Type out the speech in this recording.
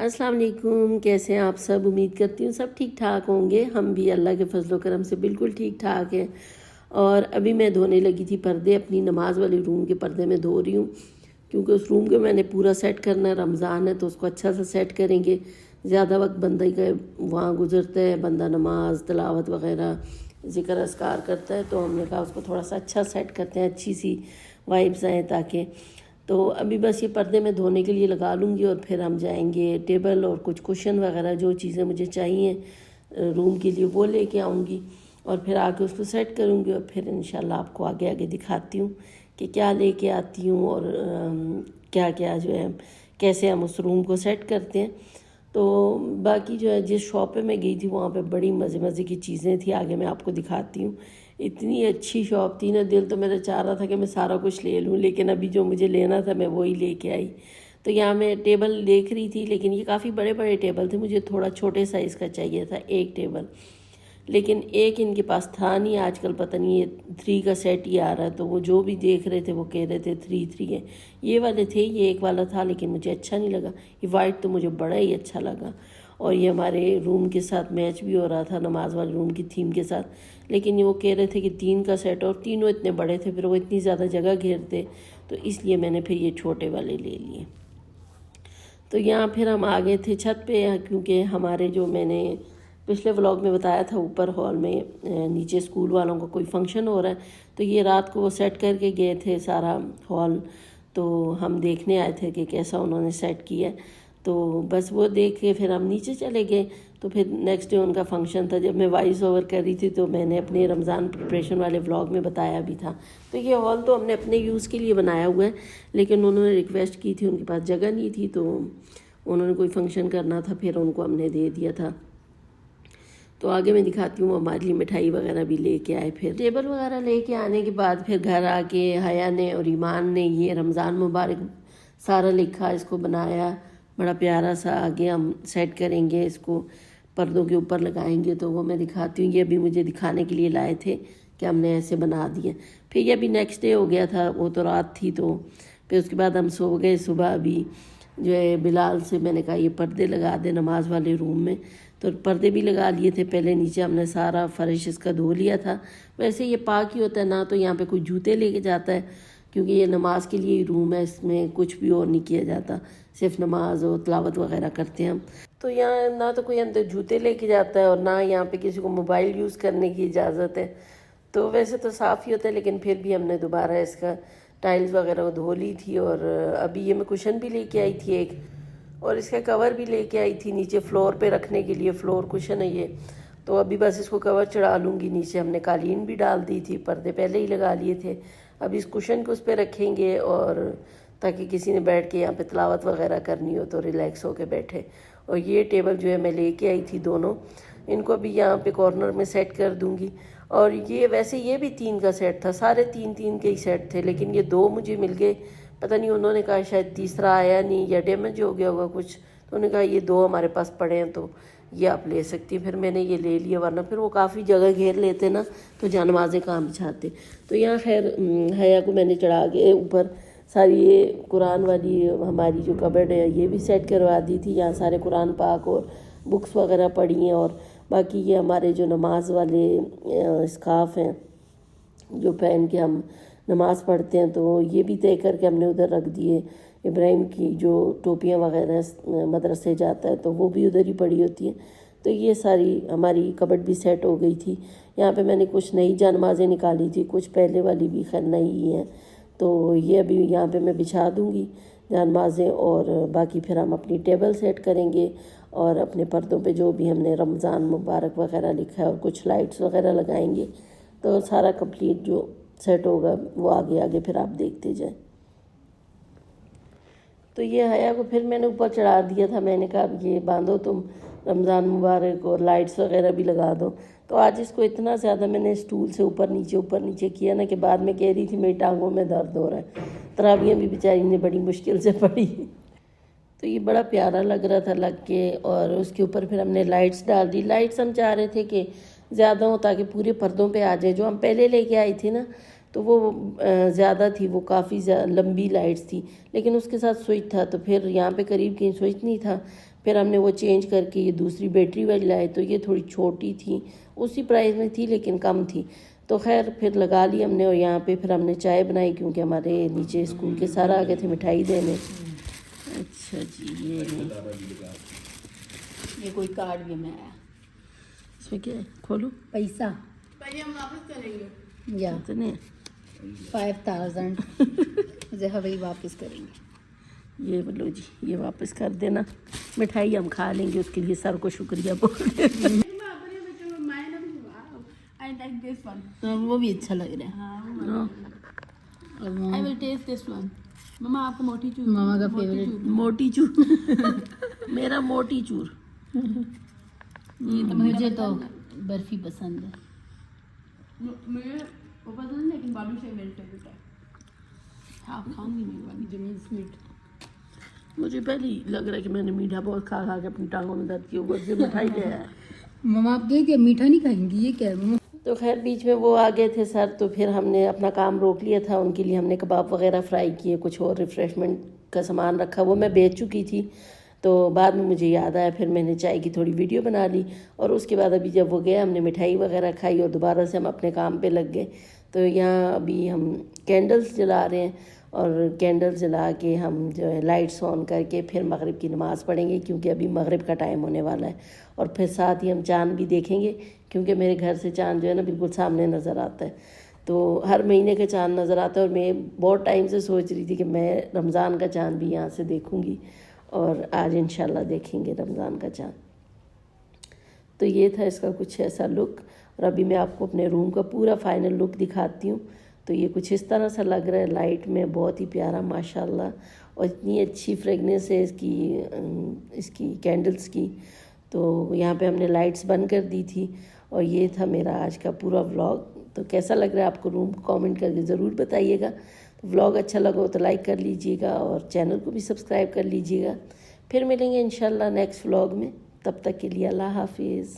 السلام علیکم، کیسے ہیں آپ سب؟ امید کرتی ہوں سب ٹھیک ٹھاک ہوں گے۔ ہم بھی اللہ کے فضل و کرم سے بالکل ٹھیک ٹھاک ہیں۔ اور ابھی میں دھونے لگی تھی پردے، اپنی نماز والے روم کے پردے میں دھو رہی ہوں، کیونکہ اس روم کو میں نے پورا سیٹ کرنا ہے۔ رمضان ہے تو اس کو اچھا سا سیٹ کریں گے۔ زیادہ وقت بندہ کا وہاں گزرتا ہے، بندہ نماز تلاوت وغیرہ ذکر اذکار کرتا ہے، تو ہم نے کہا اس کو تھوڑا سا اچھا سیٹ کرتے ہیں، اچھی سی وائبز آئیں تاکہ۔ تو ابھی بس یہ پردے میں دھونے کے لیے لگا لوں گی اور پھر ہم جائیں گے ٹیبل اور کچھ کوشن وغیرہ جو چیزیں مجھے چاہیے روم کے لیے وہ لے کے آؤں گی، اور پھر آ کے اس کو سیٹ کروں گی، اور پھر انشاءاللہ آپ کو آگے آگے دکھاتی ہوں کہ کیا لے کے آتی ہوں اور کیا کیا جو ہے کیسے ہم اس روم کو سیٹ کرتے ہیں۔ تو باقی جو ہے جس شاپ پہ میں گئی تھی وہاں پہ بڑی مزے مزے کی چیزیں تھیں، آگے میں آپ کو دکھاتی ہوں۔ اتنی اچھی شاپ تھی نا، دل تو میرا چاہ رہا تھا کہ میں سارا کچھ لے لوں، لیکن ابھی جو مجھے لینا تھا میں وہی لے کے آئی۔ تو یہاں میں ٹیبل دیکھ رہی تھی، لیکن یہ کافی بڑے بڑے ٹیبل تھے، مجھے تھوڑا چھوٹے سائز کا چاہیے تھا ایک ٹیبل، لیکن ایک ان کے پاس تھا نہیں۔ آج کل پتہ نہیں یہ 3 کا سیٹ ہی آ رہا ہے، تو وہ جو بھی دیکھ رہے تھے وہ کہہ رہے تھے 3 ہے۔ یہ والے تھے، یہ ایک والا تھا لیکن مجھے اچھا نہیں لگا۔ یہ وائٹ تو مجھے بڑا ہی اچھا لگا، اور یہ ہمارے روم کے ساتھ میچ بھی ہو رہا تھا، نماز والے روم کی تھیم کے ساتھ۔ لیکن یہ وہ کہہ رہے تھے کہ 3 کا سیٹ، اور تینوں اتنے بڑے تھے، پھر وہ اتنی زیادہ جگہ گھیرتے، تو اس لیے میں نے پھر یہ چھوٹے والے لے لیے۔ تو یہاں پھر ہم آ گئے تھے چھت پہ، کیونکہ ہمارے جو میں نے پچھلے ولاگ میں بتایا تھا اوپر ہال میں نیچے اسکول والوں کا کوئی فنکشن ہو رہا ہے، تو یہ رات کو وہ سیٹ کر کے گئے تھے سارا ہال، تو ہم دیکھنے آئے تھے کہ کیسا انہوں نے سیٹ کیا ہے۔ تو بس وہ دیکھ کے پھر ہم نیچے چلے گئے۔ تو پھر نیکسٹ ڈے ان کا فنکشن تھا، جب میں وائس اوور کر رہی تھی تو میں نے اپنے رمضان پریپریشن والے ولاگ میں بتایا بھی تھا۔ تو یہ ہال تو ہم نے اپنے یوز کے لیے بنایا ہوا ہے، لیکن انہوں نے ریکویسٹ کی تھی، ان کے پاس جگہ نہیں تھی، تو انہوں نے کوئی فنکشن کرنا تھا، پھر ان کو ہم نے دے دیا تھا۔ تو آگے میں دکھاتی ہوں، ہمارے لیے مٹھائی وغیرہ بھی لے کے آئے۔ پھر ٹیبل وغیرہ لے کے آنے کے بعد پھر گھر آ کے حیا نے اور ایمان نے یہ رمضان مبارک سارا لکھا، اس کو بنایا بڑا پیارا سا۔ آگے ہم سیٹ کریں گے، اس کو پردوں کے اوپر لگائیں گے، تو وہ میں دکھاتی ہوں۔ یہ بھی مجھے دکھانے کے لیے لائے تھے کہ ہم نے ایسے بنا دیے۔ پھر یہ بھی نیکسٹ ڈے ہو گیا تھا، وہ تو رات تھی، تو پھر اس کے بعد ہم سو گئے۔ صبح ابھی جو ہے بلال سے میں نے کہا یہ پردے لگا دے نماز والے روم میں، تو پردے بھی لگا لیے تھے۔ پہلے نیچے ہم نے سارا فرش اس کا دھو لیا تھا۔ ویسے یہ پاک ہی ہوتا ہے، نہ تو یہاں پہ کوئی جوتے لے کے جاتا ہے، کیونکہ یہ نماز کے لیے ہی روم ہے، اس میں کچھ بھی اور نہیں کیا جاتا، صرف نماز اور تلاوت وغیرہ کرتے ہیں ہم۔ تو یہاں نہ تو کوئی اندر جوتے لے کے جاتا ہے، اور نہ یہاں پہ کسی کو موبائل یوز کرنے کی اجازت ہے۔ تو ویسے تو صاف ہی ہوتا ہے، لیکن پھر بھی ہم نے دوبارہ اس کا ٹائلز وغیرہ دھو لی تھی۔ اور ابھی یہ میں کشن بھی لے کے آئی تھی ایک، اور اس کا کور بھی لے کے آئی تھی نیچے فلور پہ رکھنے کے لیے، فلور کشن ہے یہ۔ تو ابھی بس اس کو کور چڑھا لوں گی۔ نیچے ہم نے قالین بھی ڈال دی تھی، پردے پہلے ہی لگا لیے تھے۔ اب اس کشن کو اس پہ رکھیں گے، اور تاکہ کسی نے بیٹھ کے یہاں پہ تلاوت وغیرہ کرنی ہو تو ریلیکس ہو کے بیٹھے۔ اور یہ ٹیبل جو ہے میں لے کے آئی تھی دونوں، ان کو بھی یہاں پہ کارنر میں سیٹ کر دوں گی۔ اور یہ ویسے یہ بھی 3 کا سیٹ تھا، سارے 3 کے ہی سیٹ تھے، لیکن یہ 2 مجھے مل گئے۔ پتہ نہیں انہوں نے کہا شاید تیسرا آیا نہیں یا ڈیمیج ہو گیا ہوگا کچھ، تو انہوں نے کہا یہ 2 ہمارے پاس پڑے ہیں تو یہ آپ لے سکتی ہیں۔ پھر میں نے یہ لے لیا، ورنہ پھر وہ کافی جگہ گھیر لیتے نا، تو جا نمازیں کہاں بچھاتے۔ تو یہاں خیر حیا کو میں نے چڑھا کے اوپر ساری یہ قرآن والی ہماری جو کبڈ ہے یہ بھی سیٹ کروا دی تھی۔ یہاں سارے قرآن پاک اور بکس وغیرہ پڑھی ہیں، اور باقی یہ ہمارے جو نماز والے اسکارف ہیں جو پہن کے ہم نماز پڑھتے ہیں، تو یہ بھی طے کر کے ہم نے ادھر رکھ دیے۔ ابراہیم کی جو ٹوپیاں وغیرہ مدرسے جاتا ہے تو وہ بھی ادھر ہی پڑی ہوتی ہیں۔ تو یہ ساری ہماری کبڈ بھی سیٹ ہو گئی تھی۔ یہاں پہ میں نے کچھ نئی جا نمازیں نکالی تھی، کچھ پہلے والی بھی خیر نئی ہی ہیں، تو یہ ابھی یہاں پہ میں بچھا دوں گی جا نمازیں، اور باقی پھر ہم اپنی ٹیبل سیٹ کریں گے، اور اپنے پردوں پہ جو بھی ہم نے رمضان مبارک وغیرہ لکھا ہے اور کچھ لائٹس وغیرہ لگائیں گے، تو سارا کمپلیٹ جو سیٹ ہوگا وہ آگے آگے پھر آپ دیکھتے جائیں۔ تو یہ حیا کو پھر میں نے اوپر چڑھا دیا تھا، میں نے کہا اب یہ باندھو تم رمضان مبارک، اور لائٹس وغیرہ بھی لگا دو۔ تو آج اس کو اتنا زیادہ میں نے اسٹول سے اوپر نیچے کیا نا کہ بعد میں کہہ رہی تھی میری ٹانگوں میں درد ہو رہا ہے۔ تراویحیں بھی بیچاری نے بڑی مشکل سے پڑھی۔ تو یہ بڑا پیارا لگ رہا تھا لگ کے، اور اس کے اوپر پھر ہم نے لائٹس ڈال دی۔ لائٹس ہم چاہ رہے تھے کہ زیادہ ہوں تاکہ پورے پردوں پہ آ جائے، جو ہم پہلے لے کے آئی تھی نا تو وہ زیادہ تھی، وہ کافی لمبی لائٹس تھی، لیکن اس کے ساتھ سوئچ تھا، تو پھر یہاں پہ قریب کہیں سوئچ نہیں تھا، پھر ہم نے وہ چینج کر کے یہ دوسری بیٹری والی لائے، تو یہ تھوڑی چھوٹی تھی، اسی پرائز میں تھی لیکن کم تھی، تو خیر پھر لگا لی ہم نے، اور یہاں پہ پھر ہم نے چائے بنائی کیونکہ ہمارے نیچے اسکول کے سارا آ گئے تھے مٹھائی دینے۔ اچھا جی، یہ کوئی کارڈ بھی میں آیا، اس میں کیا ہے؟ کھولو۔ پیسہ ہم واپس کریں گے، یا کتنے 5000 مجھے بھائی واپس کریں گے۔ یہ بولو جی، یہ واپس کر دینا، مٹھائی ہم کھا لیں گے، اس کے لیے سر کو شکریہ بول دیں۔ I like this one. وہ بھی اچھا لگ رہا ہے۔ ہاں، I will taste this one. مما آپ کو موٹی چور، ماما کا فیوریٹ موٹی چور میرا موٹی چور۔ مجھے تو برفی پسند ہے۔ مجھے وہ پسند ہے لیکن بالو شاہی میری فیوریٹ ہے، ہاں کھاؤں گی میں والی جمین سویٹ۔ مجھے پہلے ہی لگ رہا ہے کہ میں نے میٹھا بہت کھا کھا کے اپنی ٹانگوں میں درد کی، اوپر سے مٹھائی لے آیا۔ ماما آپ کہے کہ میٹھا نہیں کھائیں گی، یہ کیا ہے ماما؟ تو خیر بیچ میں وہ آ گئے تھے سر، تو پھر ہم نے اپنا کام روک لیا تھا، ان کے لیے ہم نے کباب وغیرہ فرائی کیے، کچھ اور ریفریشمنٹ کا سامان رکھا، وہ میں بیچ چکی تھی، تو بعد میں مجھے یاد آیا، پھر میں نے چائے کی تھوڑی ویڈیو بنا لی، اور اس کے بعد ابھی جب وہ گیا ہم نے مٹھائی وغیرہ کھائی اور دوبارہ سے ہم اپنے کام پہ لگ گئے۔ تو یہاں ابھی ہم کینڈلز جلا رہے ہیں، اور کینڈل جلا کے ہم جو ہے لائٹس آن کر کے پھر مغرب کی نماز پڑھیں گے، کیونکہ ابھی مغرب کا ٹائم ہونے والا ہے، اور پھر ساتھ ہی ہم چاند بھی دیکھیں گے، کیونکہ میرے گھر سے چاند جو ہے نا بالکل سامنے نظر آتا ہے، تو ہر مہینے کا چاند نظر آتا ہے، اور میں بہت ٹائم سے سوچ رہی تھی کہ میں رمضان کا چاند بھی یہاں سے دیکھوں گی، اور آج انشاءاللہ دیکھیں گے رمضان کا چاند۔ تو یہ تھا اس کا کچھ ایسا لک، اور ابھی میں آپ کو اپنے روم کا پورا فائنل لک دکھاتی ہوں۔ تو یہ کچھ اس طرح سے لگ رہا ہے لائٹ میں، بہت ہی پیارا ماشاءاللہ، اور اتنی اچھی فریگننس ہے اس کی کینڈلز کی۔ تو یہاں پہ ہم نے لائٹس بند کر دی تھی، اور یہ تھا میرا آج کا پورا ولاگ۔ تو کیسا لگ رہا ہے آپ کو روم، کامنٹ کر کے ضرور بتائیے گا۔ ولاگ اچھا لگا ہو تو لائک کر لیجیے گا، اور چینل کو بھی سبسکرائب کر لیجیے گا۔ پھر ملیں گے انشاءاللہ نیکسٹ ولاگ میں، تب تک کے لیے اللہ حافظ۔